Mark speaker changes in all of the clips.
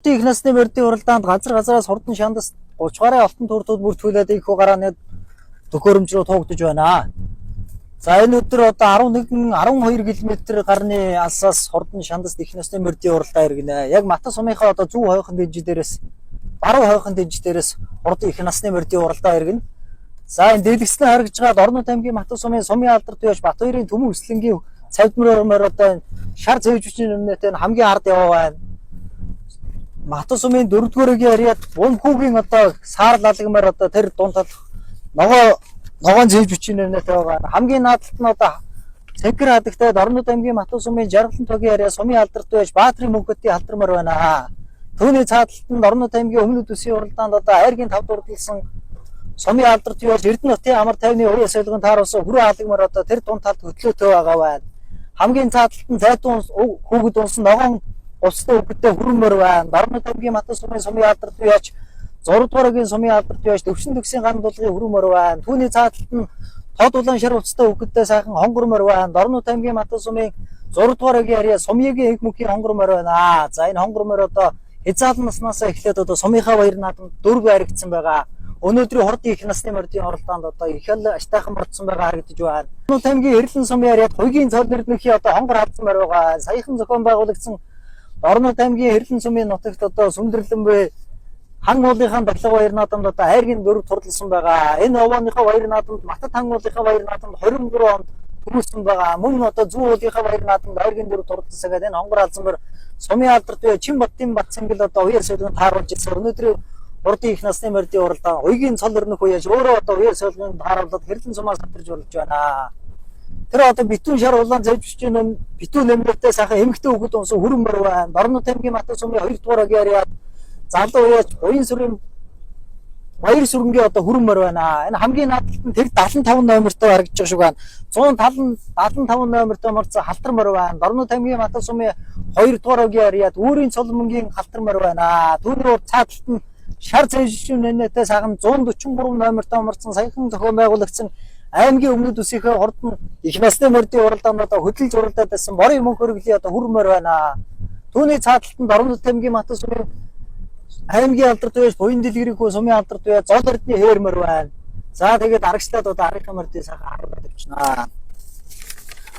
Speaker 1: Их насны морьдын уралдаанд газраас хурдан шандас 30 гаруй алтан туртууд бүртгүүлээд их гарааны төхөөрөмж рүү тоогдож байна. За энэ өдөр одоо 12 км гарны алсаас хурдан шандас их насны морьдын уралдаа иргэнэ. Яг Мата сумынхаа одоо зөв хойхон дэнжи дээрээс баруун хойхон дэнжи дээрээс хурдан их насны морьдын уралдаа иргэнэ. За энэ дэлгэцнээ харагдж байгаа Орнот аймгийн Мата сумын Сумын алдарт байж Батбаярын Төмөн өслөнгийн цавдмөр одоо шар цэвжүүчний өмнөтэй хамгийн ард яваа байна. Мата сумын 4-р өгийн ариад Бумхүүгийн одоо саар лагмаар одоо тэр дунд тал ногоон цэвжүүчний өмнөтэй байгаа. Хамгийн наадталт нь одоо Цэнхэр хадагтай Орнот аймгийн Мата сумын Жаргалан тогийн ариа Сумын алдарт байж Баатрын мөнхөдийн алдармаар байна. Түүний цааталт нь Орнот аймгийн өмнөд үсгийн уралдаанд одоо айргийн 5 дурдсан Сумын алдарт байж Эрдэнэтийн амар тайвны уян солигын тааруулсан хүрээ халагмаар одоо тэр дунд талд хөтлөөтэй байгаа байна. Хамгийн цааталт нь зайтун хүүхэд унсан ногоон устай хүүхэдтэй хүрмээр байна. Орнот аймгийн Мата сумын Сумын алдарт байж 6 дугаар өгийн Сумын алдарт байж төвшин төгсгийн ган дулгын хүрмээр байна. Түүний цааталт нь тод улаан шар устай хүүхэдтэй сайхан хонгормоор байна. Орнот аймгийн Мата сумын 6 дугаар өгийн ариа Сумьягийн их мөнхийн хонгормоор байна. За энэ хонгормоор одоо хязаалн наснаас эхлээд одоо Сумынхаа баяр наадамд дөрөв харигдсан байгаа. Өнөөдрийн хурдан их насны морьдын оролдоонд одоо их л аштайхан мордсон байгаа харагдаж байна. Орнот аймгийн Эрлэн сумын ариад Хуйгийн цол нэрнийхий одоо хонгор хадсан байгаа. Саяхан зохион байгуулагдсан Орнот аймгийн Эрлэн сумын нутагт одоо Сүмдэрлэн буй хан уулынхаа дахлага баяр наадамд одоо хайргийн дөрөв турласан байгаа. Энэ овооныхаа баяр наадамд Матад хан уулынхаа баяр наадамд 23 онд төрүүлсэн байгаа. Мөн одоо Зүүн уулынхаа баяр наадамд хайргийн дөрөв турласан гэдэг энэ хонгор хадсан Сумын алдарт бай Чинбаттын Батцангал одоо уян солигын тааруулж ирсэн. Өнөөдрийн хурдан их насны морьдын уралдаан Хуйгийн цол өрнөх үеж өөрөө одоо уян солигын тааруулаад Хэрлэн сумаас хатарж болж байна. Тэр одоо битүүн шар улаан зэвжиж байна. Битүүн нэмэртэй сайхан эмэгтэй хүүхэд унсан хүрмээр байна. Орнот аймгийн Мата сумын 2 дугаар өгийн ариад залуу уяж уян сүрэн баяр сүрэнгийн одоо хүрмээр байна. Энэ хамгийн наадталт нь тэр 75 номертой харагдаж байгаа шиг байна. 175 номертой морцоо халтармаар байна. Орнот аймгийн Мата сумын 2 дугаар өгийн ариад өөрийн цол мөнгийн халтармаар байна. Түүний цааталт нь шар цэвжүүчний нэнэтэй сайхан 143 номертой морцсон саяхан зохион байгуулагдсан аймгийн өмнөд үсийнхээ хурдан их насны морьдын уралдаанд одоо хөдөлж уралдаад байсан борын мөнх хөргөлийн одоо хүрмээр байна. Түүний цааталтанд Орнот аймгийн Мата сумын аймгийн алдарт байж буян дэлгэрэнхүү Сумын алдарт байж зол эрдний хээрмээр байна. За тэгээд аргачлаад одоо аргын морьдын сайхан хараад явчихнаа.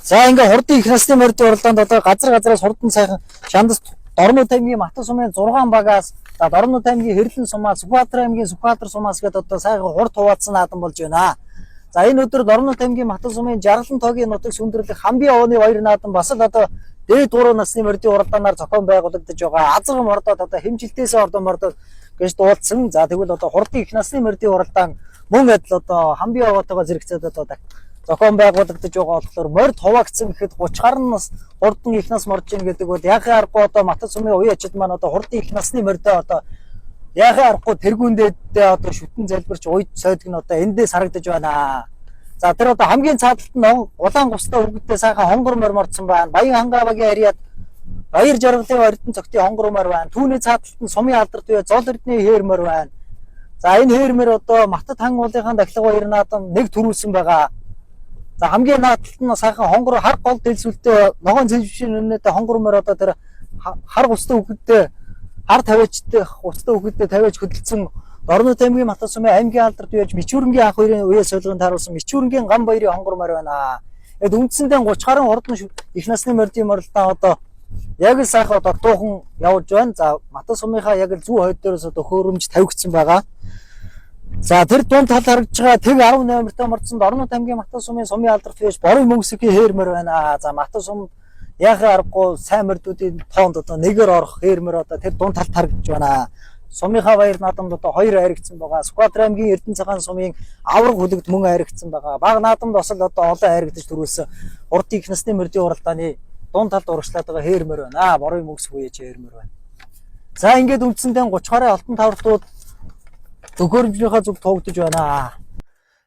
Speaker 1: За ингээ хурдан их насны морьдын уралдаанд одоо газраас хурдан сайхан шандас Орнот аймгийн Мата сумын 6 багаас Орнот аймгийн Хэрлэн сумаас Сүхбаатар аймгийн Сүхбаатар сумаас гээд одоо сайхан хурд хуваацсан наадам болж байна. За энэ өдөр Орнот аймгийн Мата сумын Жаргалан тогийн нутаг сүндэрлэх Хамбийн овооны баяр наадам бас л одоо дээд 3 насны морьдын уралдаанаар зохион байгуулагдаж байгаа. Азган мордоод одоо хэмжилтээс ордон мордоод гэж дуулсан. За тэгвэл одоо хурдан их насны морьдын уралдаан мөн адил одоо Хамбийн овоотойгоо зэрэгцээд одоо зохион байгуулагдаж байгаа болохоор морьд хуваагдсан гэхэд 30 гаруй нас хурдан их нас морж ийн гэдэг бол яхаа аргагүй одоо Мата сумын уян ачид маань одоо хурдан их насны морьдоо одоо яхаа аргагүй тэргүүндээ одоо шүтэн залбирч уйд сойдог нь одоо эндээс харагдаж байна. За тэр одоо хамгийн цааталт нь улаан густай хөвгөдтэй сайхан хонгор морцсон байна. Баян хангавагийн ариад баяр жаргалын ордон цогтын хонгормоор байна. Түүний цааталт нь Сумын алдарт бай зол эрдний хээрмээр байна. За энэ хээрмээр одоо Матад хан уулынхаа дахлага баяр наадам нэг төрүүлсэн байгаа. За хамгийн наадталт нь сайхан хонгор хар гол дэлсүүлтэй ногоон цэвжүүчний өмнөдөө хонгормоор одоо тэр хар густай хөвгөдтэй хар тавиачтай густай хөвгөдтэй тавиач хөдөлсөн Орнот аймгийн Мата сумын аймгийн алдарт байж Мичүүрэнгийн анх хоёрын уян солигын тааруулсан Мичүүрэнгийн ган баярын хонгормоор байна. Эд үндсэндээ 30 гаруй хурдан их насны морьдын уралдаан одоо яг л сайхан одоо дуухан явж байна. За Мата сумынхаа яг л зүү хойд дээрээс одоо хөөрөмж тавигдсан байгаа. За тэр дунд тал харагдж байгаа тэг 10 номертой морцсонд Орнот аймгийн Мата сумын Сумын алдарт байж борын мөнгөсгийн хээрмээр байна. За Мата сум яхаа аргагүй сайн морьдуудын тоонд одоо нэгээр орох хээрмээр одоо тэр дунд талд харагдж байна. Сумынхаа баяр наадамд одоо 2 харигдсан байгаа. Сүхбаатар аймгийн Эрдэнэ цагаан сумын авраг хүлэгт мөн харигдсан байгаа. Баг наадамд бас л одоо олон харигдаж төрүүлсэн урд их насны морьдын уралдааны дунд талд урагшлаад байгаа хээрмээр байна. Борын мөнгөс үеж хээрмээр байна. За ингээд үндсэндээ 30 гаруй алтан тавртууд төхөөрөмжийнхаа зүг тоогдож байна.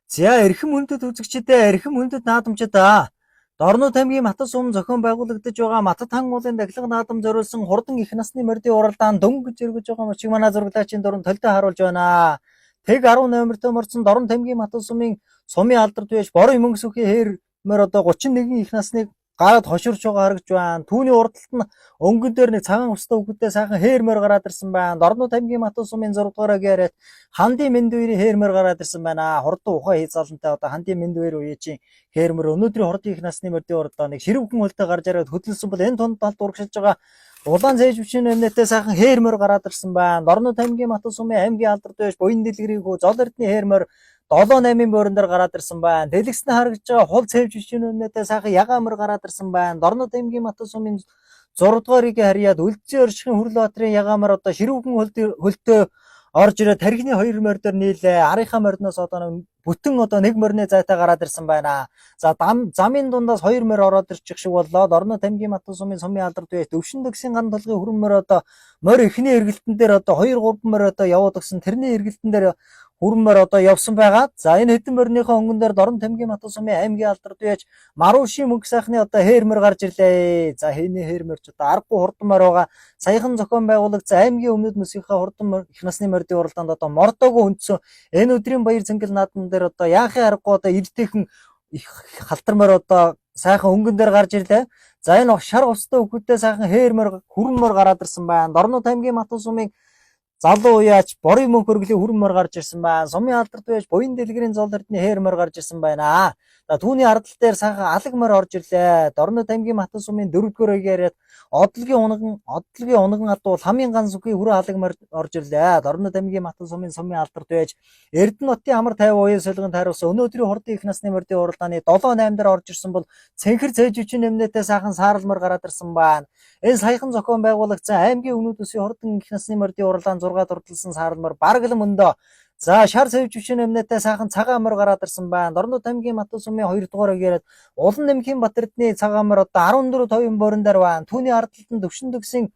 Speaker 1: За эрхэм хүндэт үзэгчдээ эрхэм хүндэт наадамчдаа Орнот аймгийн Мата сум зохион байгуулагдаж байгаа Матад хан уулын дахлага наадам зориулсан хурдан их насны морьдын уралдаан дөнгөж эргэж байгаа мөчиг манай зураглаачийн дөрөв толтой харуулж байна. Тэг 10 номертой морцсон Орнот аймгийн Мата сумын Сумын алдарт байж борын мөнгөсөхийн хээрмээр одоо 31 их насны гараад хоширч байгаа харагдж байна. Түүний урд талд нь өнгөн дээр нэг цагаан устай хүүхэдтэй сайхан хээрмээр гараад ирсэн байна. Дорнод аймгийн Матус сумын 6 дугаар гэрээд Хандын Мэндвэрийн хээрмээр гараад ирсэн байна. Хурдан ухаан хязгаалантай одоо Хандын Мэндвэр үеийн хээрмээр өнөөдрийн хурдын их насны мордын уралдаа нэг ширүүхэн хөлтэй гарч ирээд хөдөлсөн бол энэ тунд талд урагшилж байгаа улаан цээж бичгийн өмнөдөө сайхан хээрмээр гараад ирсэн байна. Дорнод аймгийн Матус сумын аймгийн алдарт байж буян дэлгэрийг зол эрдний хээрмээр 7-8-ын боорон дээр гараад ирсэн байна. Дэлгэцний харагдж байгаа хул цэвж бичгийн өмнөдөө сайхан ягаамар гараад ирсэн байна. Дорнод аймгийн Матус сумын 6 дугаар ийг харьяад үлдсэн өршгийн Хүрлбаатарын ягаамар одоо ширүүхэн хөлтөө орж ирээд тархины 2 морь дээр нийлээ. Арийнхаа морьноос одоо бүтэн одоо нэг морины зайтай гараад ирсэн байна. За замын дундаас 2 морь ороод ирчих шиг боллоо. Дорнод аймгийн Матус сумын сумын алдарт байж Төвшин дагсын ган толгын хүрэн морь одоо морь ихний эргэлтэн дээр одоо 2-3 морь одоо яваад өгсөн. Тэрний эргэлтэн дээр хүрмээр одоо явсан байгаа. За энэ хэдэн морьныхоо өнгөн дээр Дорнод аймгийн Матус сумын аймгийн алдарт байж Маруши мөнгө сайхны одоо хээрмэр гарч ирлээ. За хэний хээрмэрч одоо аргагүй хурдан морь байгаа. Саяхан зохион байгуулагч аймгийн өмнөд мөсгийнхаа хурдан их насны морьдын уралдаанд одоо мордоогүй өндсөн энэ өдрийн баяр цэнгэл наадан дээр одоо яахын аргагүй одоо ирдээхэн их халтар морь одоо сайхан өнгөн дээр гарч ирлээ. За энэ шар устай хүүхэдтэй сайхан хээрмэр хүрэн морь гараад ирсэн байна. Дорнод аймгийн Матус сумын залуу уяач борын мөнх хөргөлийн хүрмээр гарч ирсэн байна. Сумын алдарт байж буян дэлгэрийн зол эрдний хээрмээр гарч ирсэн байна. За түүний ардтал дээр сайхан алаг морь орж ирлээ. Дорнод аймгийн Матус сумын 4-р гэрээд одлогийн унган адуул хамын ган сүхийн хүрээ алаг морь орж ирлээ. Дорнод аймгийн Матус сумын алдарт байж Эрдэнэ нутгийн амар 50 уян солигон тайруулсан өнөөдрийн хурдын их насны морьдын уралдааны 7-8 дээр орж ирсэн бол цэнхэр цээж үчийн нэмнэтээ сайхан сааралмар гараад ирсэн байна. Энэ саяхан зохион байгуулагчсан аймгийн өмнөд үсгийн хурдан их насны морьдын уралдаан 6 дурдсан сааралмар бараг л мөндөө. За шар сэвж үчийн өмнөдөө сайхан цагаан морь гараад ирсэн байна. Дорнод аймгийн Матус сумын 2 дугаар гэрээд улан нэмхийн Батэрдний цагаан морь одоо 14 товын боорон дээр байна. Түүний ардталд нь Төвшин дагсын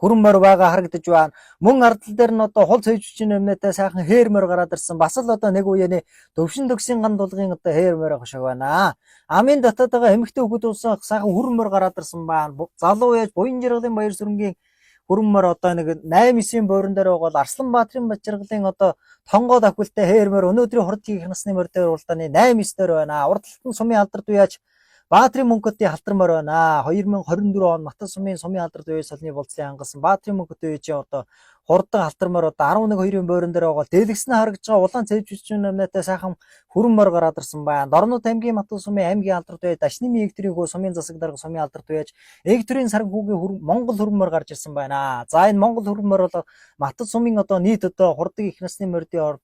Speaker 1: хүрэн морь байгаа харагдаж байна. Мөн ардтал дээр нь одоо хул цэвж үчийн өмнөдөө сайхан хээрмэр гараад ирсэн. Бас л одоо нэг үеийн Төвшин дагсын ган дулгын одоо хээрмэр байгаа шиг байна. Амын дотоод байгаа эмэгтэй хүүхэд улсаа сайхан хүрэн морь гараад ирсэн байна. Залуу яаж буян жаргалын баяр сүрэнгийн хүрэн морь одоо нэг 8-9-ийн боорон дээр байгаа бол Арсланбаатарын Бачиргалын одоо тонгоод акултай хээрмэр өнөөдрийн хурдын их насны морь дээр уралдааны 8-9 дээр байна. Урд талд нь сумын алдарт уяач Баатрин мөнгөтийн халтар морь байна. 2024 он Матус сумын алдарт үе солны болцлын хангасан Баатрин мөнгөтийн үеийн одоо хурдан халтар морь одоо 11-2-ын боорон дээр байгаа. Дэлгэцний харагдж байгаа улаан цэвж үчийн өмнөдөө сайхан хүрэн морь гараад ирсэн байна. Дорнод аймгийн Матус сумын аймгийн алдарт үе Дашнымын эгтрийн хөө сумын засаг дарга сумын алдарт үеж эгтрийн сарг хүүгийн Монгол хүрэн морь гарч ирсэн байна. За энэ Монгол хүрэн морь бол Матус сумын одоо нийт одоо хурдан их насны морьдын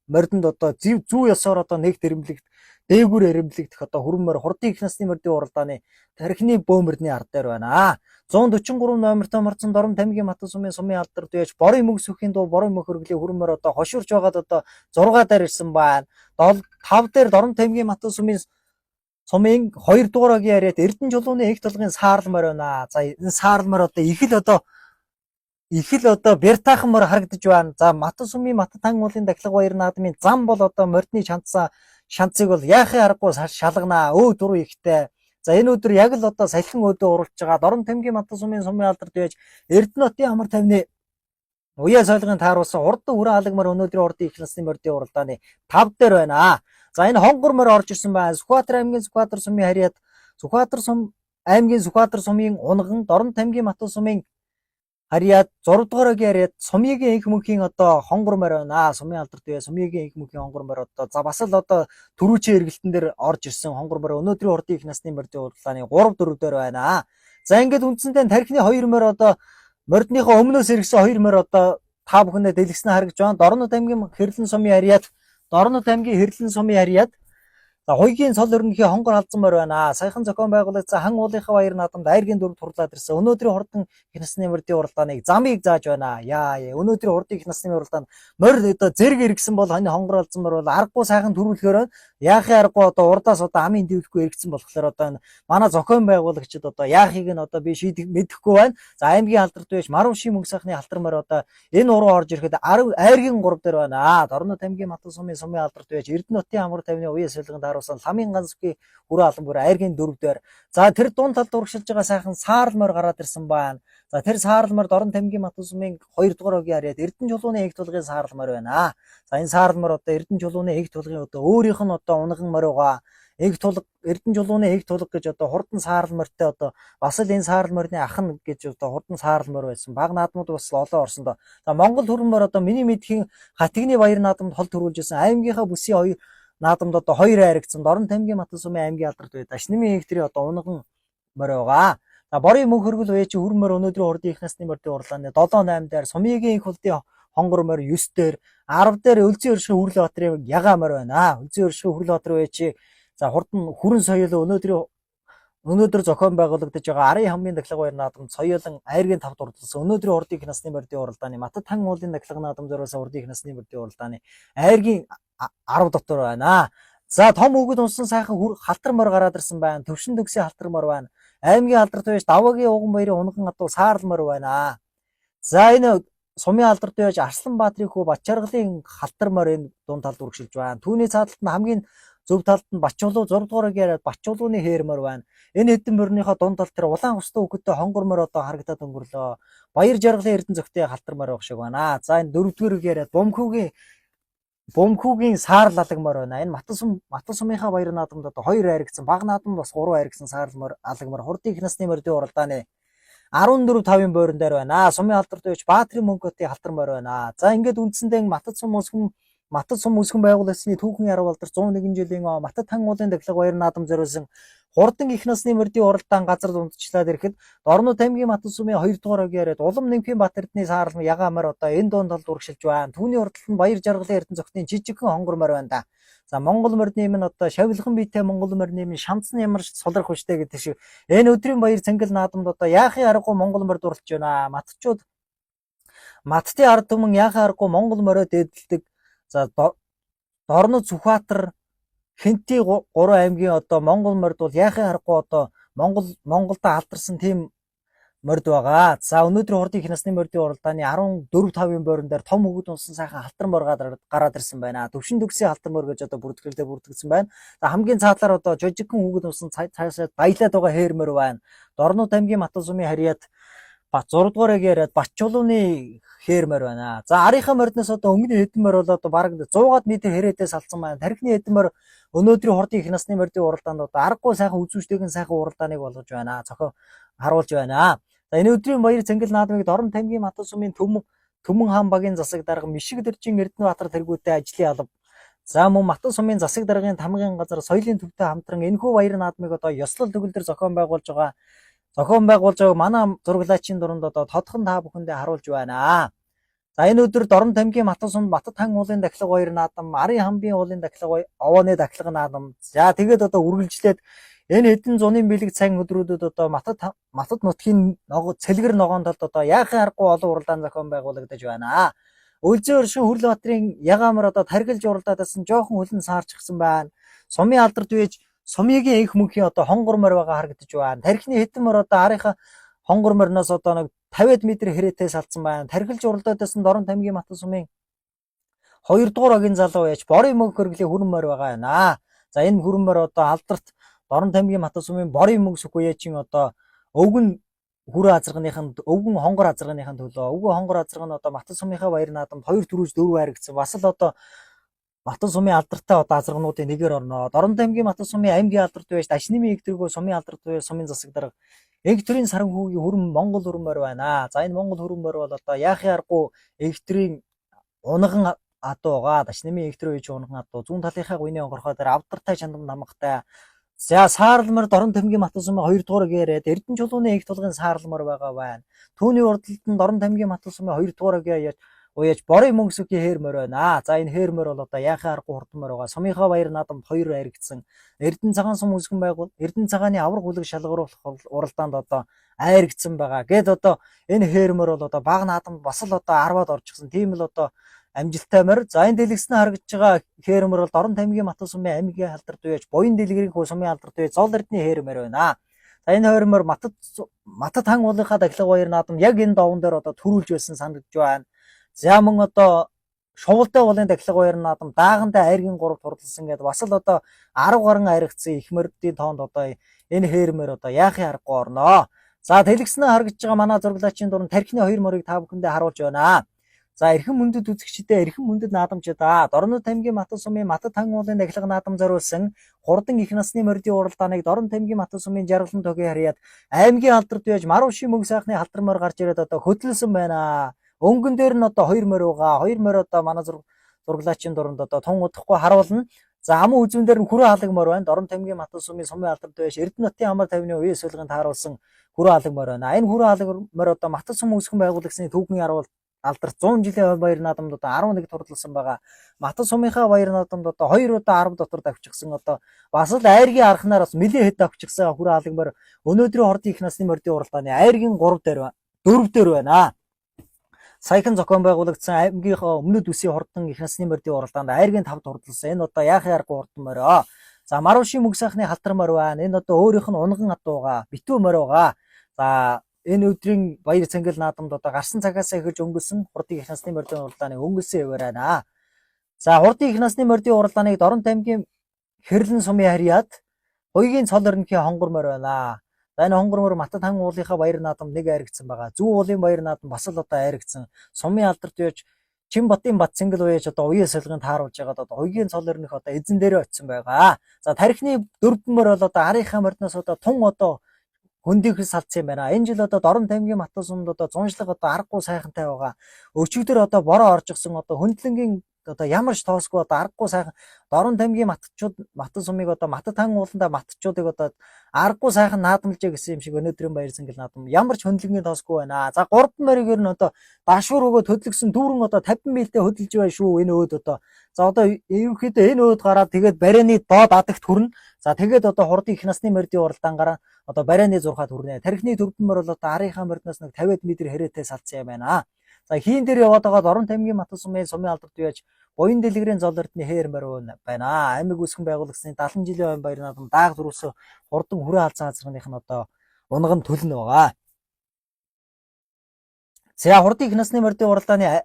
Speaker 1: морьдонд одоо зүү ёсоор одоо нэг тэрэмлэгт дээгүүр эрэмблэгдэх одоо хүрэн морь хурдын их насны морьдын уралдааны тархины бөөмөрний ард дээр байна. 143 номертой марцсан Дорнод аймгийн Матус сумын алдарт байж борын мөнх сүхийн дуу борын мөнх хөргөлийн хүрэн морь одоо хошуурч байгаад одоо 6 дээр ирсэн байна. 5 дээр Дорнод аймгийн Матус сумын 2 дугаарагийн яриад Эрдэнэ чулууны их толгын саарал морь байна. За энэ саарал морь одоо их л одоо бертаахан морь харагдаж байна. За Матус сумын Мататан уулын дахлаг баяр наадмын зам бол одоо морьны шанцыг бол яахын аргагүй шалганаа дуруу ихтэй. За энэ өдөр яг л одоо салхин өдөө уралж байгаа Дорнод аймгийн Матус сумын алдарт байж Эрдэнэ нутгийн амар 50-ны уяа солигын тааруулсан хурдан хүрээ алаг морь өнөөдрийн хурдын их насны морьдын уралдааны 5 дээр байна. За энэ хонгор морь орж ирсэн байна. Сүхбаатар аймгийн Сүхбаатар сумын харьяат аймгийн Сүхбаатар сумын унган Дорнод аймгийн Матус сумын харьяат 6 дугаар яриад сумьягийн их мөнхийн одоо хонгор морь байна. Сумын алдарт үе сумьягийн их мөнхийн хонгор морь одоо за бас л одоо төрүүчийн эргэлтэн дээр орж ирсэн хонгор морь өнөөдрийн хурдын их насны морьдын уралдааны 3-4 дээр байна. За ингээд үндсэндээ тархины 2 морь одоо морьдныхоо өмнөөс иргэсэн 2 морь одоо та бүхэндээ дэлгэснэ харагдж байна. Дорнод аймгийн Хэрлэн сумын харьяат за хоёрын цол өрнөхийн хонгор алдсан морь байна. Саяхан зохион байгуулагчсан хан уулынхаа баяр наадамд айргийн дөрөв турлаад ирсэн. Өнөөдрийн хурдан их насны морьдын уралдааныг замыг зааж байна. Өнөөдрийн хурдан их насны уралдаанд морь одоо зэрэг иргсэн бол хань хонгор алдсан морь бол аргагүй сайхан төрүүлэхээр яахын аргагүй одоо урдаас одоо амын дэвдэхгүй иргсэн болохоор одоо энэ манай зохион байгуулагчид одоо яахыг нь одоо би шийдэх мэдэхгүй байна. За аймгийн алдарт байж Маруши мөнгө сайхны халтар морь одоо энэ уруу орж ирэхэд айргийн 3 дээр байна. Дорнод аймгийн Матус сумын алдарт байж Эрдэнэ нутгийн амар 50-ны уяа солигонд харуулсан ламын ганцгүй хүрээ аланбүр айргийн 4 дээр. За тэр дунд талд урагшилж байгаа сайхан саарл морь гараад ирсэн байна. За тэр саарл морь Дорн Тамгийн Матусмын 2 дугаар огийн харьяад Эрдэнэ чулууны эг тулгын саарл морь байна. За энэ саарл морь одоо Эрдэнэ чулууны эг тулгын одоо өөрийнх нь одоо унган морь байгаа. Эг тулг Эрдэнэ чулууны эг тулг гэж одоо хурдан саарл морьтой одоо бас л энэ саарл морьны ах нь гэж одоо хурдан саарл морь байсан. Баг наадмууд бас олон орсон доо. За Монгол хөрөн морь одоо миний мэдхийн Хатигны баяр наадамд хол төрүүлж байсан. Аймгийнхаа бүсийн хоёр наадамд одоо 2 хайрагдсан. Дорн Тамгийн Матусмын аймгийн алдарт бай. Дашнымын эгтрийн одоо унган морь байгаа. За борын мөнх хөргөл вэ чи хүрэн морь өнөөдрийн урдын их насны морьдын урлааны 7-8 дээр Сумигийн их хулдын хонгор морь 9 дээр 10 дээр Өлзий өршгөө Хүрлээ Батрын ягаа морь байна. Өлзий өршгөө Хүрлээ Батрын вэ чи за хурдан хүрэн соёл өнөөдөр зохион байгуулагдаж байгаа арын хамгийн дахлага баяр наадамд соёлон айргийн 5 дурлалсан. Өнөөдрийн урдын их насны морьдын уралдааны Матад хан уулын дахлага наадам зориулсан урдын их насны морьдын уралдааны айргийн 10 дотор байна. За том үгэд унсан сайхан халтар морь гараад ирсэн байна. Төвшин төгсийн халтар морь байна. Аймгийн алдарт байж Даваагийн уган баярын унган адуу саарл морь байна. За энэ Сумын алдарт байж Арсланбаатарын хүү Бачаргалын халтар морь энэ дунд талд үргэлжилж байна. Түүний цааталт нь хамгийн зөв талд нь Бачуулуу 6 дугаарыг яриад Бачуулууны хээр морь байна. Энэ хэдэн морьныхоо дунд талд тэр улаан устай өгөдтэй хонгор морь одоо харагдаад өнгөрлөө. Баяр жаргалын Эрдэнэ зөгтэй халтар морь байх шиг байна. За энэ 4 дугаарыг яриад Бөмхүүгийн саарл алаг морь байна. Энэ Матусмынхаа баяр наадамд одоо 2 хайрагдсан. Баг наадамд бас 3 хайрагдсан саарл морь алаг морь хурдын их насны морьдын уралдааны 14-5-ын бойрон дээр байна. Сумын алдарт байж Баатрин Мөнгөтийн халтар морь байна. За ингээд үндсэндээ Матад сум өсгөн байгуулалтын түүхэн яруу алдар 101 жилийн Матад хан уулын дахлага баяр наадам зориулсан хурдан их насны морьдын уралдаан газар дундчлаад ирэхэд Дорн Тамгийн Матад сумын 2 дугаар огийн яриад улам Нэмхийн Батэрдний саарл ягаа морь одоо энэ дунд талд урагшилж байна. Түүний урдталд нь баяр жаргалын Эрдэнэ зөгтийн жижигхэн хонгор морь байна да. За Монгол морь нэм нь одоо шавилхан биетэй Монгол морь нэм шанцны ямар сулрах хүчтэй гэдэг шиг энэ өдрийн баяр цэнгэл наадамд одоо яахын аргагүй Монгол морь дурлж байна. Маттын ард түмэн яахын аргагүй Монгол морьод эдэлдэг. За Дорн Зүхбаатар Хэнти 3 аймгийн одоо Монгол морьд бол яахын аргагүй одоо Монголда алдарсан тийм морьд байгаа. За өнөөдрийн хурдын их насны морьдын уралдааны 14-5-ын бойрон дээр том хөгд унсан сайхан халтар морь гараад ирсэн байна. Төвшин төгсийн халтар морь гэж одоо бүртгэгдсэн байна. За хамгийн цаатлаар одоо жижигхэн хөгд унсан цаашаа баялаад байгаа хээр морь байна. Дорн Тамгийн Матусмын харьяат 6 дугаарыг яриад Бачуулууны хээр морь байна. За арийнхаа морьдноос одоо өнгөний хэдэн морь бол одоо бараг 100-аад метр хэрэтээс алдсан байна. Тархины хэдэн морь өнөөдрийн хурдын их насны морьдын уралдаанд одоо аргагүй сайхан үзүүштэйгэн сайхан уралдааныг болгож байна. Зохион харуулж байна. За энэ өдрийн баяр цэнгэл наадмыг Дорн Тамгийн Матусмын Төмөн хаан багийн засаг дарга Мишиг Дэржин Эрдэнэбаатар тэргүүтэй ажлын алба. За мөн Матусмын засаг даргын тамгын газар соёлын төвтэй хамтран энэхүү баяр наадмыг одоо ёслол төгөлдөр зохион байгуулж байгаа манай зураглаачийн дунд одоо тодхон та бүхэндээ харуулж байна. За энэ өдөр Дорн Тамгийн Матусманд Матад хан уулын дахлага баяр наадам, Арын хамбийн уулын дахлага овооны дахлага наадам. За тэгээд одоо үргэлжлээд энэ хэдэн зуны бэлэг цаг өдрүүдэд одоо Матад нутгийн цэлгэр ногоон талд одоо яахын аргагүй олон уралдаан зохион байгуулагдаж байна. Өлзий өршин Хүрлээ Батрын ягаа морь одоо тархилж уралдаадсан жоохон хөлн саарчихсан байна. Сумын алдарт байж Сумигийн их мөнхийн одоо хонгор морь байгаа харагдаж байна. Тархины хэдэн морь одоо арийнхаа хонгор морьноос одоо нэг 50 м хэрэтээс алдсан байна. Тархилж уралдаадсан Дорн Тамгийн Матусмын 2 дугаар огийн залуу яж борын мөнх хөргөлийн хүрэн морь байгаа байна. За энэ хүрэн морь одоо алдарт Дорн Тамгийн Матусмын борын мөнх сүхбаяачин одоо өвгөн хүрээ өвгөн хонгор азарганыхын төлөө өвгөн хонгор азарга нь одоо Матусмынхаа баяр наадамд 2 4 хайрагдсан. Бас л одоо Матусмын алдартай одоо азаргнуудын нэгээр орно. Дорн Тамгийн Матусмын аймгийн алдарт байж Дашнымын эгтрэгөө Сумын алдарт байж Сумын засаг дарга эгтрийн саранхүүгийн хүрэн Монгол хүрэн морь байна. За энэ Монгол хүрэн морь бол одоо яахын аргагүй эгтрийн унган адуугаа Дашнымын эгтрээ байж унган адуу зүүн талынхаа гүйний онгорхоо дээр авдартай чандам намгатай. За саарл морь Дорн Тамгийн Матусмын 2 дугаар яриад Эрдэнэ чулууны эг тулгын саарл морь байгаа байна. Түүний урдталд нь Дорн Тамгийн Матусмын 2 дугаар яриад уяж борын мөнх сүхийн хээр морь байна. За энэ хээр морь бол одоо яахын аргагүй хурдан морь байгаа. Сумынхаа баяр наадамд 2 хайрагдсан. Эрдэнэ цагаан сум үсгэн байгуул Эрдэнэ цагааны авраг хүлэг шалгаруулах уралдаанд одоо айрагдсан байгаа. Гэт одоо энэ хээр морь бол одоо баг наадамд бас л одоо 10-аад орчихсон. Тийм л одоо амжилттай морь. За энэ дэлгэснэ харагдж байгаа хээр морь бол Дорн Тамгийн Матусмын аймгийн алдарт байж буян дэлгэрийн хүү Сумын алдарт байж Зол Эрдэнэ хээр морь байна. За энэ хоёр морь Матад хан уулынхаа дахлага баяр наадам яг энэ даван дээр одоо төрүүлж байсан санагдж байна. За мөн одоо шувалтай болын дахилга баяр наадам даагандаа айргийн 3 турдалсан гэдэг бас л одоо 10 гаруй айргацсан их мордын тоонд одоо энэ хээрмээр одоо яахын аргагүй орноо. За тэлгснээ харагдж байгаа манай зурглаачийн дуран тархины 2 морийг та бүхэндээ харуулж байна. За эрхэм мөндөд үзэгчдээ эрхэм мөндөд наадамчдаа Дорнод аймгийн Матан сумын Матад хан уулын дахилга наадам зориулсан хурдан их насны мордын уралдааныг Дорнод аймгийн Матан сумын жаргалан тогийн харьяад аймгийн алдарт байж Маруу шим мөнгө сайхны халтар морь гарч ирээд одоо хөтлөсөн байна. Өнгөн дээр нь одоо 2 морь байгаа. 2 морь одоо манай зурглаачийн дуранд одоо тун удахгүй харуулна. За амын үзүүн дээр нь хүрээ халаг морь байна. Дорнод аймгийн Матан сумын сумын алдарт байж Эрдэнэтийн амар тайвны үеийн суулганд харуулсан хүрээ халаг морь байна. Энэ хүрээ халаг морь одоо Матан сум үүсгэн байгуулагчны түүхэн яруул алдарт 100 жилийн баяр наадамд одоо 11 турдалсан байгаа. Матан сумынхаа баяр наадамд одоо 2 удаа 10 дотор давчихсан одоо бас л айргийн арханаар бас нэлээд хэд давчихсан хүрээ халаг морь өнөөдрийн хордын их насны мордын уралдааны айргийн 3 дээр байна. 4 дээр байна. Саяхан зохион байгуулагдсан аймгийнхаа өмнөд үсгийн хордон их насны мордын уралдаанд айргийн 5 турдалсан. Энэ одоо яахын аргагүй хурдан морь. За Маруу шим мөнгө сайхны халтар морь байна. Энэ одоо өөрийнх нь унган атуугаа, битүү морь байгаа. За энэ өдрийн баяр цангил наадамд одоо гарсан цагаас эхэлж өнгөрсөн хурдын их насны мордын уралдааны өнгөрсөн хэвээр байна. За хурдын их насны мордын уралдааныг Дорнод аймгийн Хэрлэн сумын харьяад Буйгийн цол өрнөхийн хонгор морь байна. За энэ хонгор морь Матад хан уулынхаа баяр наадамд нэг айрагдсан байгаа. Зүү уулын баяр наадам бас л одоо айрагдсан. Сумын алдарт яж Чинбатын бат цэнгэл уяж одоо уян солигонд тааруулж байгаад одоо Буйгийн цол өрнөх одоо эзэн дээрээ очисон байгаа. За тархины дөрвөн морь бол одоо арийнхаа мордноос одоо тун одоо хөндийхс салцсан юм байна. Энэ жил одоо Дорнод аймгийн Матан сумд одоо зуншлаг одоо аргагүй сайхантай байгаа. Өчигдөр одоо бороо орж ирсэн одоо хөндлөнгийн одоо ямар ч тоосгүй одоо аргагүй сайхан Дорнод аймгийн Матан сумыг одоо Матад хан ууланда матчуудыг одоо аргагүй сайхан наадамлжээ гэсэн юм шиг өнөөдрийн баяр цангил наадам ямар ч хөндлөнгийн тоосгүй байна. За 3 морийг нь одоо дашуур өгөө хөдлөсөн дүүрэн одоо 50 милтэй хөдөлж байна шүү энэ өөд одоо. За одоо ерөнхийдөө энэ өөд гараад тэгээд барианы доод адагт хүрнэ. За тэгээд одоо хурдын их насны мордын уралдаангараа одоо барианы 6-ад хүрнэ. Тархины дөрвөн морь бол одоо арийнхаа мордноос нэг 50 м хэрэтээ салцсан юм байна. За хийн дээр яваад байгаа Дорнод аймгийн Матан сумын алдарт яаж буян дэлгэрийн зол эрдний хээр морь байна. Аймаг үүсгэн байгуулагчны 70 жилийн баяр наадам дааг зурулсан хурдан хүрээ халзан хазрахных нь одоо унган төлн байгаа. За хурдын их насны мордын уралдааны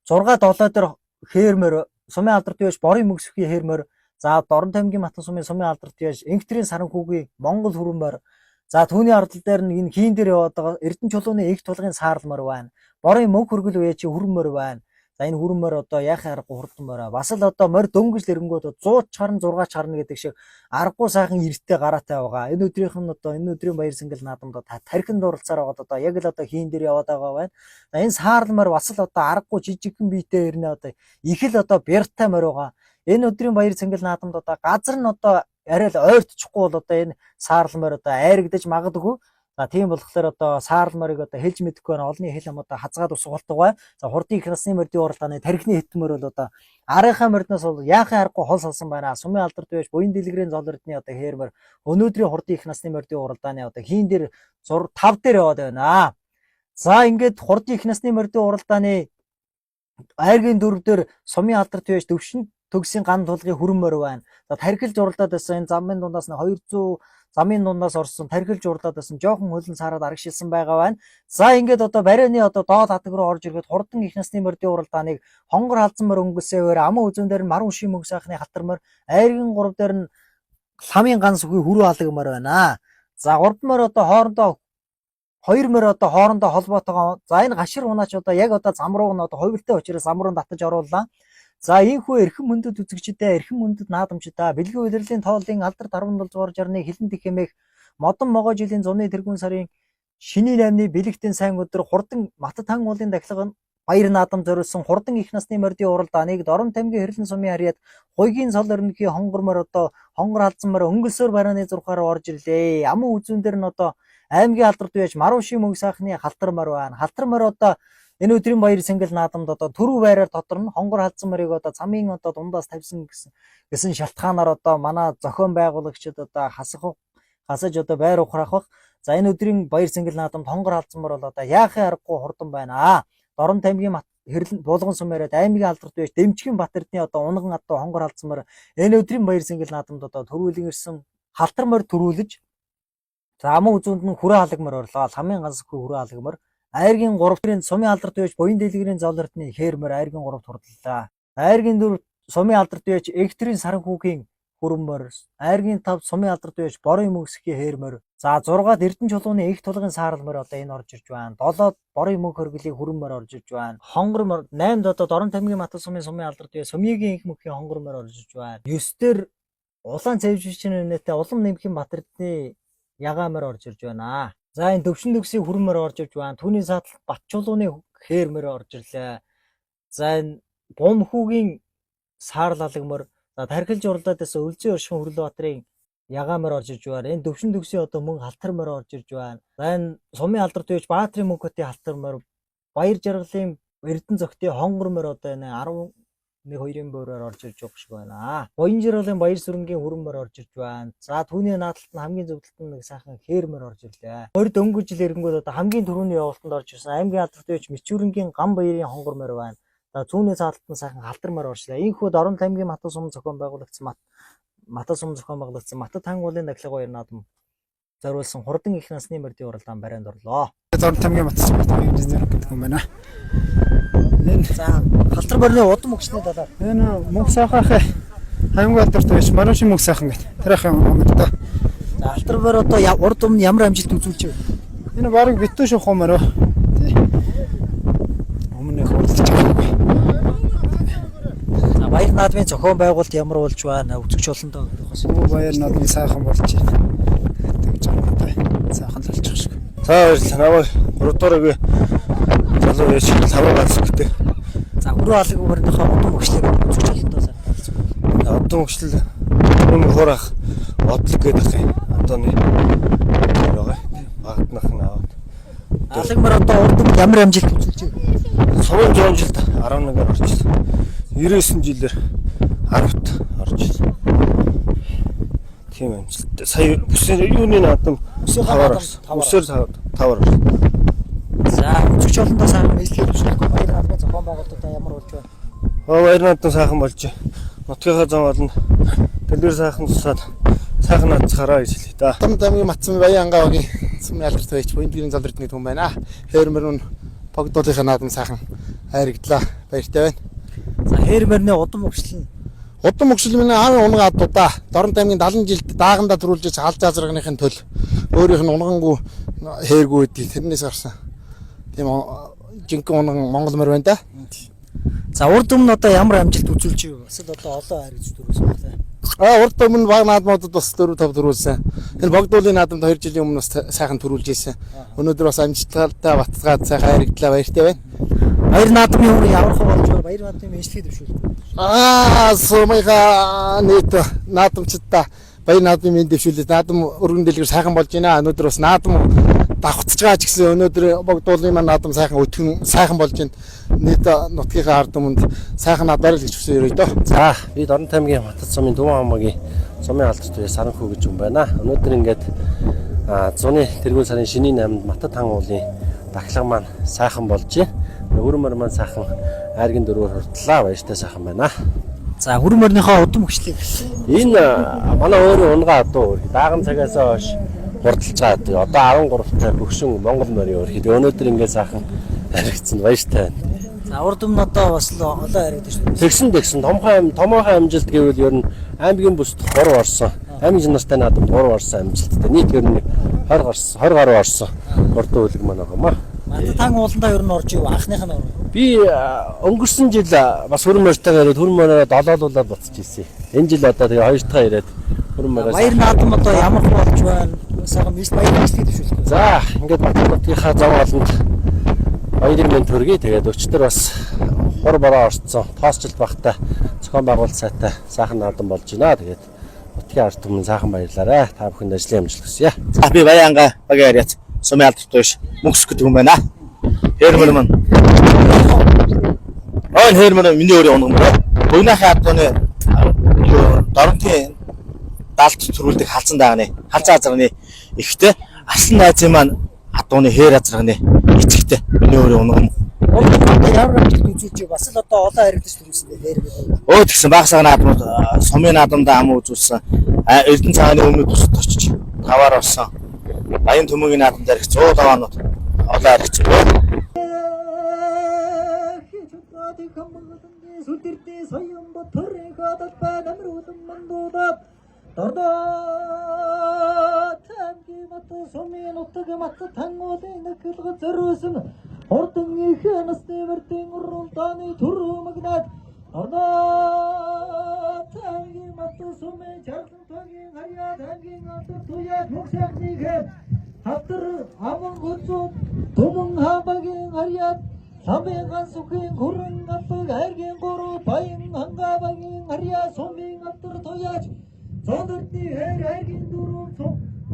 Speaker 1: 6-7 дээр хээр морь сумын алдарт яаж борын мөксөхийн хээр морь. За Дорнод аймгийн Матан сумын сумын алдарт яаж Инхтрийн саранхүүгийн Монгол хүрэн морь. За түүний ардал дээр нь энэ хийн дээр яваад байгаа Эрдэнэ чулууны их тулгын саарл морь байна. Борын мөнх хөргөл үе чи хүрэн морь байна. За энэ хүрэн морь одоо яахын аргагүй хурдан морь. Бас л одоо морь дөнгөж лэрэнгүүд 100 ч харна 6 ч харна гэдэг шиг аргагүй сайхан эрттэй гараатай байгаа. Энэ өдрийнх нь одоо энэ өдрийн баяр цангил наадамд тархинд оролцоор байгаа одоо яг л одоо хийн дээр яваад байгаа байна. За энэ саарл морь бас л одоо аргагүй жижигхэн биетэй ирнэ одоо их л одоо бяртай морь байгаа. Энэ өдрийн баяр цангил наадамд одоо газар нь одоо арай л ойртчихгүй бол одоо энэ саарл морь одоо айрагдаж магадгүй. За тийм болохоор одоо саарл морийг одоо хэлж мэдэхгүй байна. Олонний хэл ам одоо хазгаад усгуулдаг бай. За хурдын их насны мордын уралдааны тархины хитэн морь бол одоо арийнхаа мордноос бол яахын аргагүй хол салсан байна. Сумын алдарт байж буян дэлгэрийн зол эрдний одоо хээр морь өнөөдрийн хурдын их насны мордын уралдааны одоо хийн дээр 5 дээр яваад байна. За ингээд хурдын их насны мордын уралдааны айргийн 4 дээр сумын алдарт байж төвшин төгсийн ган тулгын хүрэн морь байна. За тархилж уралдаад байсан энэ замын дундаас нь 200 замын дундаас орсон тархилж уралдаад байсан жоохон хөлн сараад аргашилсан байгаа байна. За ингээд одоо барианы одоо доод адаг руу орж ирэхэд хурдан их насны мордын уралдааныг хонгор халзан морь өнгөсөөр аман үзүүн дээр нь Маруу шим мөнгө сайхны халтар морь айргийн 3 дээр нь ламын ганц үгүй хүрээ халаг морь байна. За 3 морь одоо хоорондоо 2 морь одоо хоорондоо холбоотойгоо за энэ гашир унаач одоо яг одоо зам руу нь одоо хувилтай учраас зам руу татаж орууллаа. За ийхүү эрхэм мөндөд үзэгчдээ эрхэм мөндөд наадамчдаа бэлгийн удирлын тооллын алдарт 17 дугаар жарны хилэн дихэмэх модон могоо жилийн зуны тэргүүн сарын шинийн 8-ны бэлэгтэн сайн өдөр хурдан Матад хан уулын дахилга баяр наадам зориулсан хурдан их насны мордын уралдааныг Дорнод аймгийн Хэрлэн сумын харьяад Буйгийн цол өрнөхийн хонгор морь одоо хонгор халзан морь өнгөлсөөр барааны 6-аар орж ирлээ. Аман үзүүн дээр нь одоо аймгийн алдарт байж Маруу шим мөнгө сайхны халтар морь байна. Халтар морь одоо энэ өдрийн баяр цангил наадамд одоо түрүү байраар тодорно хонгор халзан морийг одоо замын одоо дундаас тавьсан гэсэн шалтгаанаар одоо манай зохион байгуулагчид одоо хасаж одоо байр ухраах бах. За энэ өдрийн баяр цангил наадамд хонгор халзан морь бол одоо яахын аргагүй хурдан байна. Дорнод аймгийн Хэрлэн булган сум яриад аймгийн алдарт байж Дэмчгийн Батэрдны одоо унган одоо хонгор халзан морь энэ өдрийн баяр цангил наадамд одоо төрүүлэн ирсэн халтар морь төрүүлж за аман үзүүнд нь хүрээ халаг морь орлоо. Ламын ганцгүй хүрээ халаг морь айргийн 3 төрлийн сумын алдарт байж буян дэлгэрийн зол эрдний хээр морь айргийн 3 турдлаа. Айргийн 4 сумын алдарт байж Эктрийн саран хүүгийн хөрмөр. Айргийн 5 сумын алдарт байж борын мөсгийн хээрмөр. За 6-ад Эрдэнэ чулууны их тулгын сааралмөр одоо энэ орж ирж байна. 7-од борын мөнх хөргөлийн хөрмөр орж ирж байна. Хонгормор 8-д одоо Дорон тамгийн Мата сумын алдарт байж Сумьягийн их мөнхийн хонгормор орж ирж байна. 9-дэр улаан цэвжигчийн нэтэ улам нэмхийн Батэрдны ягаамаар орж ирж байна. За энэ төвшин төгсийн хөрмөр орж ирж байна. Түүний сааталт Бат чулууны хээрмөр орж ирлээ. За энэ Бомхүүгийн саарал алагмөр. За тархилж уралдаадаас Өлзий оршин Хөрлөбаатарын ягаамаар орж ирж байна. Энэ төвшин төгсийн одоо мөн халтармаар орж ирж байна. За энэ сумын алдарт байж Баатрийн мөнхөтийн халтармаар Баяр жаргалын Эрдэнэ зөгтийн хонгормоор одоо энэ 11-2-ын буураар орж ирж байгаа шиг байна. Баян жаргалын Баяр сүрэнгийн хөрмөр орж ирж байна. За түүний наадталт нь хамгийн зөвдөлт нь нэг сайхан хээрмөр орж ирлээ. 20 дөнгөж жил эрэнгүүд одоо хамгийн түрүүний явуултанд орж ирсэн аймгийн алдарт байж Мичүүрэнгийн Ган баярын хонгормоор байна. За зүүнний цаалтад нь сайхан халтармаар орчлаа. Ийхүү Дорон тамгийн Мата сум зохион байгуулагдсан Мата сум зохион байгуулагдсан Мата тан уулын Дахилга баяр наадам зориулсан хурдан их насны мордын уралдаан барайнд орлоо.
Speaker 2: Дорон тамгийн Мата сум хэмжээгээр гэдэг юм байна.
Speaker 1: За халтар борны удам өгчний далаа.
Speaker 2: Энэ мөнх сайхан аймгийн алдарт байж Марушин мөнх сайхан гэдэг. Тэрх юм байна.
Speaker 1: За халтар бор одоо урд өмнө ямар амжилт үзүүлж вэ?
Speaker 2: Энэ барыг битүү шүүх юм аа. Өмнөх уулзч байгаа.
Speaker 1: За баяр наадмын зохион байгуулалт ямар болж байна? Үзэгч олондоо гэх юм.
Speaker 2: Баяр наадмын сайхан болж байна. Сайхан л болчих шиг.
Speaker 3: За баярлалаа. Намайг 3 дуурайг залуу яж таван гац гэдэг.
Speaker 1: За өрөө алаг өрнөхөө удам өгчлээ үзэгч олондоо сайн.
Speaker 3: Удам өгчлөл өмнө хуурах бодлого гэдэг юм. Одооны байгаа. Багтнах нь аваад.
Speaker 1: Алаг мөр одоо урд ямар амжилт үзүүлж байна?
Speaker 3: Сумын 100 жилд 11-аар орчихсон. 99 жилээр 10-т орчихсон. Тийм амжилттай. Сая бүсээр юуны наадам 5-аар орсон. Бүсээр 5-аар орсон.
Speaker 1: За үзэгч олондоо сайхан нийслэл төвшөлтөй баяр наадмын зохион байгуулалтаа ямар болж байна?
Speaker 3: Баяр наадам сайхан болж байна. Нутгийнхаа зам болно. Дэлгэр сайхан тусаад сайхан наацгараа гэж хэлээ да.
Speaker 4: Дорон тамгийн Мата сумын Баян ангаагийн сумын алдарт байж Буйндгийн залрт нэг хүн байна. Хээрмэр нь погдуулынхаа наадам сайхан хайрагдлаа. Баяртай байна.
Speaker 1: За хээрмэрний удам өгчлөл нь
Speaker 4: Удам өгшил минь аавын унган адуудаа Дорон тамгийн 70 жилд даагандаа төрүүлж аль заазрагныхын төл өөрийнх нь унгангуу хээргүй байдгийг тэрнээс гарсан. Тийм жинхэнэ унган Монгол мөр байна да.
Speaker 1: за урд өмнө одоо ямар амжилт үзүүлж байв? Бас л одоо олон хайр гэж төрүүлсэн байна.
Speaker 4: Урд өмнө баг наадмуудад бас 4-5 төрүүлсэн. Энэ богдуулын наадамд 2 жилийн өмнө бас сайхан төрүүлж ийсэн. Өнөөдөр бас амжилттай баталгаад сайхан хайрагдлаа. Баяртай байна.
Speaker 1: Баяр наадмын өөр явархан болж байна. Баяр наадмын мэдлэгийг дэвшүүл.
Speaker 4: Сумынхаа нийт наадамчдаа баяр наадмын мэд дэвшүүлээд наадам өргөн дэлгэр сайхан болж байна. Өнөөдөр бас наадам давхцаж байгаа ч гэсэн өнөөдөр богдуулын маань наадам сайхан өтгөн сайхан болж байна. Нийт нутгийнхаа ард түмэнд сайхан наадмаар л гэж хүсэж өрөө дөө.
Speaker 3: За би Дорон тамгийн Мата сумын Дүүн хамаагийн сумын алдарт байж Саранхүү гэж юм байна. Өнөөдөр ингээд зуны тэргуун сарын шинийн 8-нд Мата тан уулын Дахилга маань сайхан болж байна. Өрмөр маань сайхан айргийн 4-өөр хүртлээ. Баяртай сайхан байна.
Speaker 1: За хөрмөрнийхөө удам өгчлийг
Speaker 3: Энэ манай өөрийн унгаа адуу дааган цагаас хойш хурдалж байгаа. Одоо 13-тай бөхшин Монгол морийн өрхөд өнөөдөр ингээд сайхан харигдсан. Баяртай байна.
Speaker 1: за урд өмнө одоо бас л олон харигдаж байна.
Speaker 3: Тэгсэн томоохон амжилт гэвэл ер нь аймгийн бүсд 3 орсон. Аймгийн настай наадам 3 орсон амжилттай. Нийт ер нь 20 гаруй орсон. Урд үлэг маань байгаа маа.
Speaker 1: Мата тан ууландаа ер нь орж ив анхных нь орно.
Speaker 3: Би өнгөрсөн жил бас хөрмөртөөр ирээд хөрмөрөөр долоолуулаад буцаж ирсэн. Энэ жил одоо тэгээ хоёр дахь ирээд хөрмөрөөс
Speaker 1: Баяр наадам одоо ямар болж байна? Сайхан баяр мэдлэгийг дэвшүүлэх.
Speaker 3: За ингээд Батнуудынхаа зам олонд баярын мэнд төргий тэгээд өчтөр бас хур бороо орцсон. Тоосчлт багтай зохион байгуулалт сайтай сайхан наадам болж байна. Тэгээд нутгийн ард түмэн сайхан баярлаарай. Та бүхэнд ажлын амжилт хүсье.
Speaker 5: За би Баянга багийн яриац сумын алдарт байж мөнгөс гэдэг юм байна. Хээрмэр маань. Хээрмэр миний өөрийн унган байна. Бүгнийхээ адууны Доронтын далд төрүүлдэг халзан даагны халзан азрагны ихтэй аслан найзын маань адууны хээр азрагны эцэгтэй миний өөрийн унган.
Speaker 1: Ямар амжилт үзүүлж бас л одоо олон харигдаж төрүүлсэн дээр.
Speaker 5: Тэгсэн багсаа наадмууд сумын наадамдаа ам үзүүлсэн. Эрдэнэ цагааны өмнөд тусад очиж 5-аар орсон. Баян төмөгийн наадам дээр 100 даваанууд олон харигдсан.
Speaker 1: Гади хамгадан сүдэртэй соён ботөрийг адад ба намруудан мандуудад дордоо тамги мат сумын утг мат тангуудын нэгэлг зөрөөсөн ордон их насны мөртийн уралдааны төрөө магнад дордоо тамги мат сумын чарлан тогийн харьяа тамгийн отор туяд мөксөхнийхэр хатар аман гоцоо томон хабагийн харьяа Самбихан сүхийн хүрэн апыг хайргийн гуру баян хангавагийн харьяа сумын отор туяж Зодорны хайргийн дөрөв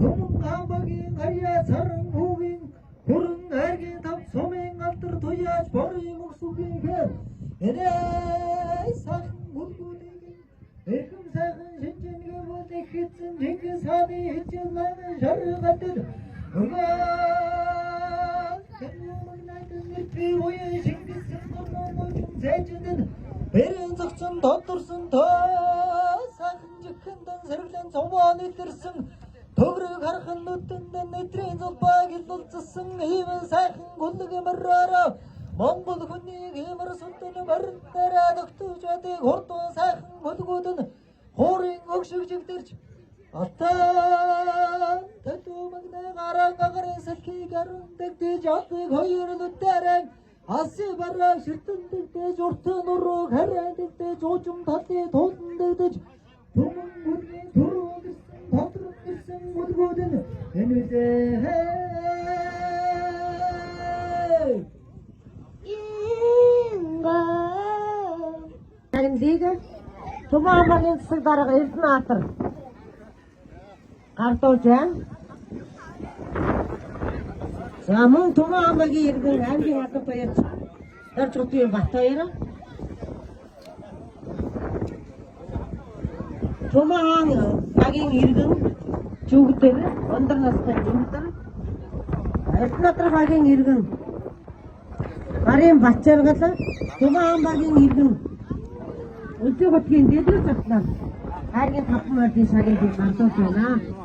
Speaker 1: томон хабагийн харьяа царан хүүгийн хүрэн хайргийн тав сумын отор туяж борын мөксөхийн хэр энэ сайхан гүлгүлийг эрхэм сайхан шинжэнгээ бол их хэцэн Чингис хааны хичээл намын шаргатад Бэрэн зогцсон тодорсон тоо сайхан жихэндэн сэргэлэн цовоо нэтэрсэн төгрөг хархан нүдэндэн нэтрийн зулбаг илүүлцсэн ийм сайхан гүлэг мөрөөрөө Монгол хүнийг иймэр сүтэн барнараа догтож адыг хурдуу сайхан гүлгүүд нь хуурын өгшиг жигдэрч Алтан татумагна гаран гагарын сэлхийг арундаг дэж атыг хоёр нүдэрэн Аси бараа ширтэндэг дэж уртын уруу хараадаг дэж уужим талын тулдаг дэж Түмэн гүрний түрүү гисэн тодрог гисэн гүлгүүд нь энэдээ Инга Нагнлига Тумаамагийн засаг дарга Эрдэнэтр Гардуужаа. За мөн Тумаамагийн иргэн аймгийн алба баяр дарж утгийн Батбаяр. Тумаамагийн иргэн Жүгдэр өндөр настай Жүгдэр. Эрдэнэтр багийн иргэн Гарын Батчаргал Тумаамагийн иргэн Үлзий хотгийн дэдгэр цагтнаа хайргийн тавхан мордын шагийн дэд мандууж байна.